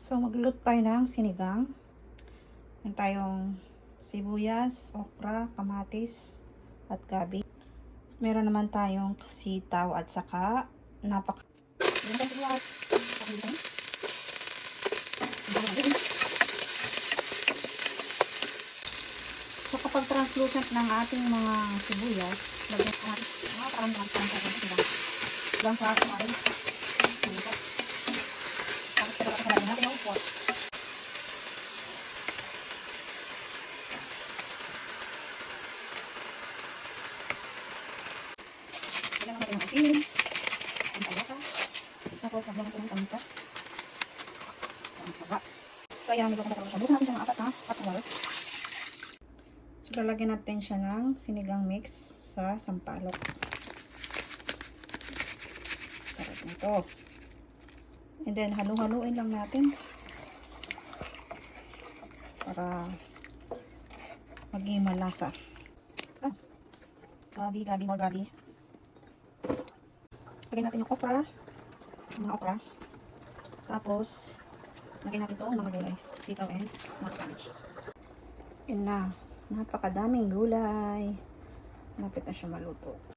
So, magluluto tayo ng sinigang. Meron tayong sibuyas, okra, kamatis, at gabi. Meron naman tayong sitaw at saka So, kapag translucent ng ating mga sibuyas, lagyan natin lang sa ating ilang natin ang asin, ang kalasa, tapos lagyan natin ang paminta, ang saba. So, ayan, medyo kumakaroon siya. Bukan natin siya ng apat na katawal. So, lalagyan natin siya ng sinigang mix sa sampalok. Sarap nito. And then, halu-haluin lang natin para maging malasa. Gabi, more gabi. Lagyan natin yung okra, mga okra. Tapos, lagyan natin itong mga gulay, sitaw and mga cabbage. Yun na, napakadaming gulay. Malapit na siya maluto.